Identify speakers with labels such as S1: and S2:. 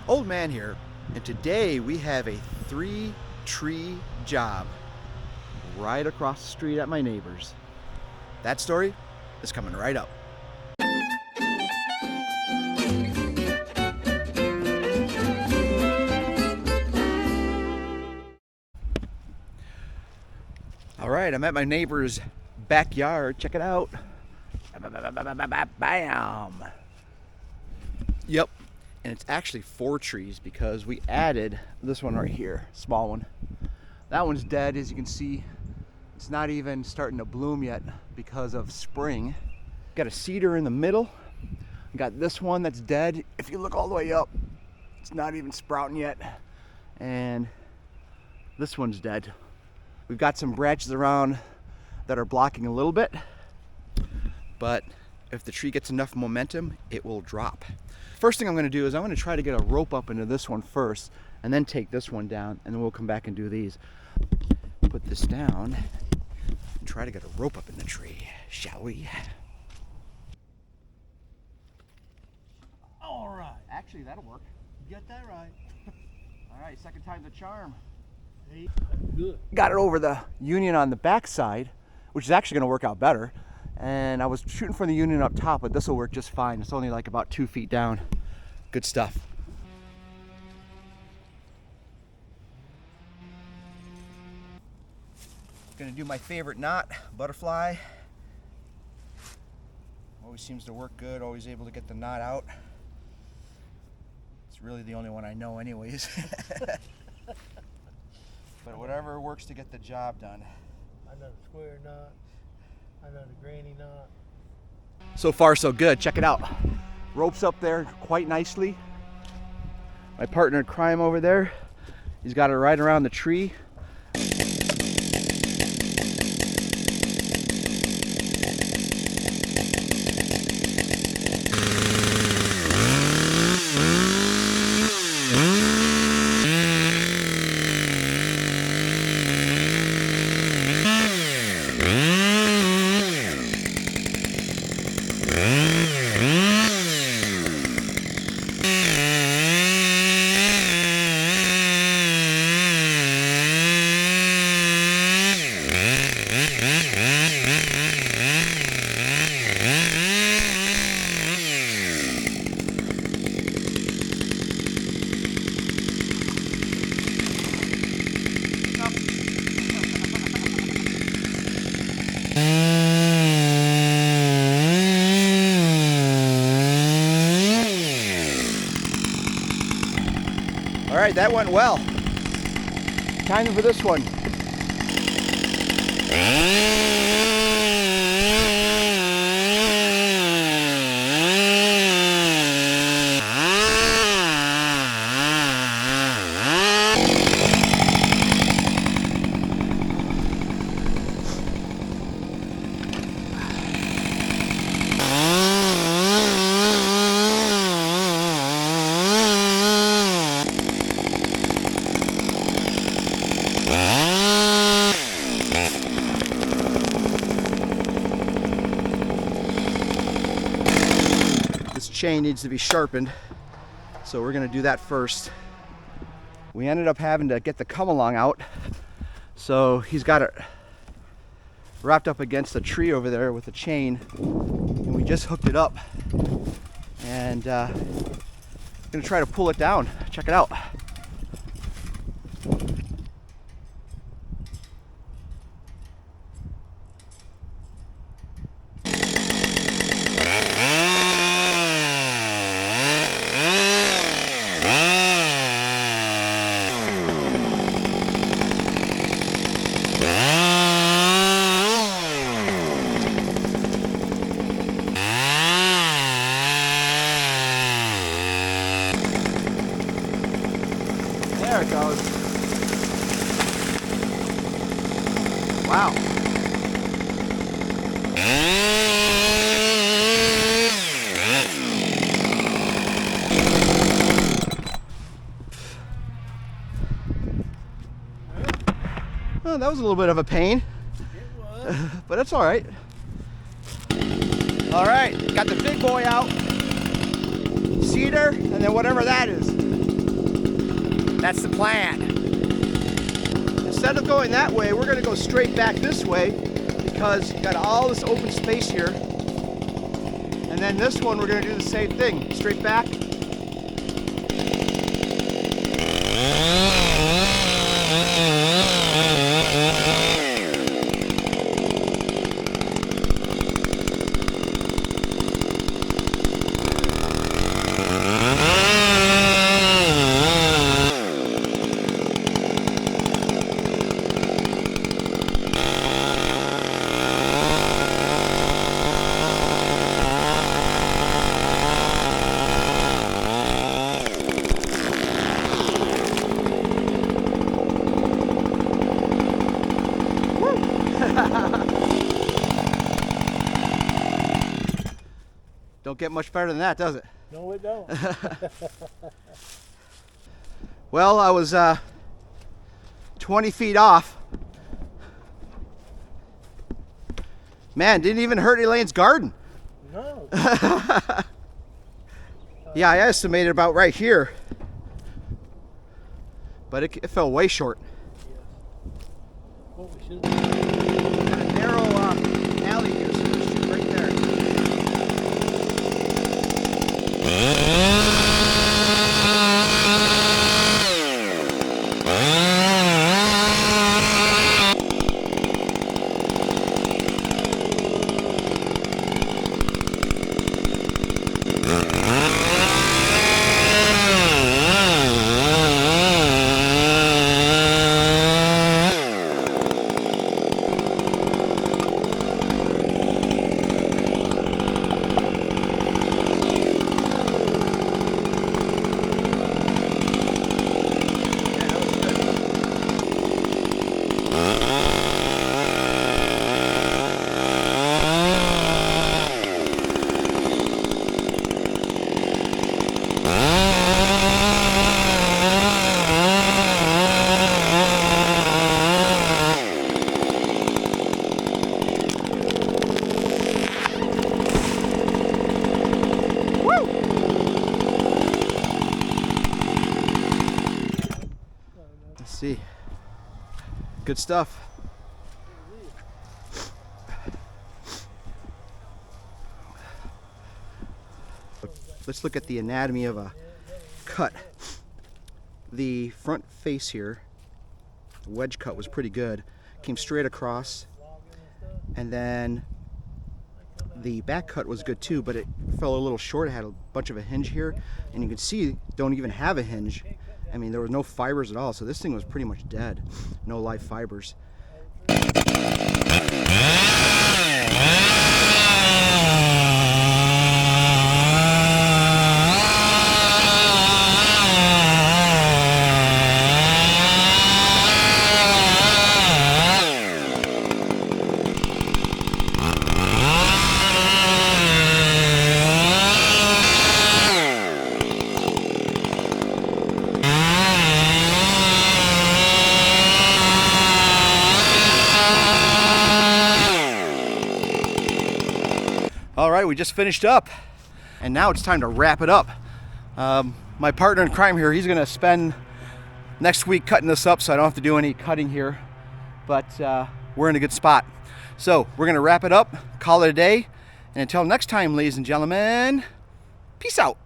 S1: Old Man here, and today we have a 3-tree job right across the street at my neighbor's. That story is coming right up. All right, I'm at my neighbor's backyard. Check it out. Bam! Yep, and it's actually 4 trees because we added this one right here, small one. That one's dead, as you can see. It's not even starting to bloom yet because of spring. Got a cedar in the middle. Got this one that's dead. If you look all the way up, it's not even sprouting yet. And this one's dead. We've got some branches around that are blocking a little bit, but if the tree gets enough momentum, it will drop. First thing I'm going to do is I'm going to try to get a rope up into this one first, and then take this one down, and then we'll come back and do these. Put this down and try to get a rope up in the tree, shall we?
S2: All right.
S1: Actually, that'll work.
S2: You got that right.
S1: All right, second time's a charm.
S2: Hey, good.
S1: Got it over the union on the back side, which is actually going to work out better. And I was shooting for the union up top, but this will work just fine. It's only like about 2 feet down. Good stuff. Gonna do my favorite knot, butterfly. Always seems to work good, always able to get the knot out. It's really the only one I know anyways. But whatever works to get the job done.
S2: I know the square knot. I know the granny knot.
S1: So far so good, check it out. Rope's up there quite nicely. My partner in crime over there, he's got it right around the tree. All right, that went well. Time for this one. Chain needs to be sharpened, so we're going to do that first. We ended up having to get the come along out, so he's got it wrapped up against a tree over there with a chain, and we just hooked it up and going to try to pull it down. Check it out. There it goes. Wow. Well, that was a little bit of a pain.
S2: It was.
S1: But it's all right. All right, got the big boy out. Cedar, and then whatever that is. That's the plan. Instead of going that way, we're gonna go straight back this way because you got all this open space here. And then this one, we're gonna do the same thing. Straight back. Don't get much better than that, does it?
S2: No, it don't.
S1: Well, I was 20 feet off. Man, didn't even hurt Elaine's garden.
S2: No.
S1: Yeah, I estimated about right here. But it fell way short.
S2: What we should
S1: Got a narrow alley here, so we should right there. Let's see. Good stuff. Let's look at the anatomy of a cut. The front face here, the wedge cut was pretty good. Came straight across. And then the back cut was good too, but it fell a little short. It had a bunch of a hinge here. And you can see, don't even have a hinge. I mean, there was no fibers at all, so this thing was pretty much dead. No live fibers. All right, we just finished up, and now it's time to wrap it up. My partner in crime here, he's gonna spend next week cutting this up, so I don't have to do any cutting here, but we're in a good spot. So we're gonna wrap it up, call it a day, and until next time, ladies and gentlemen, peace out.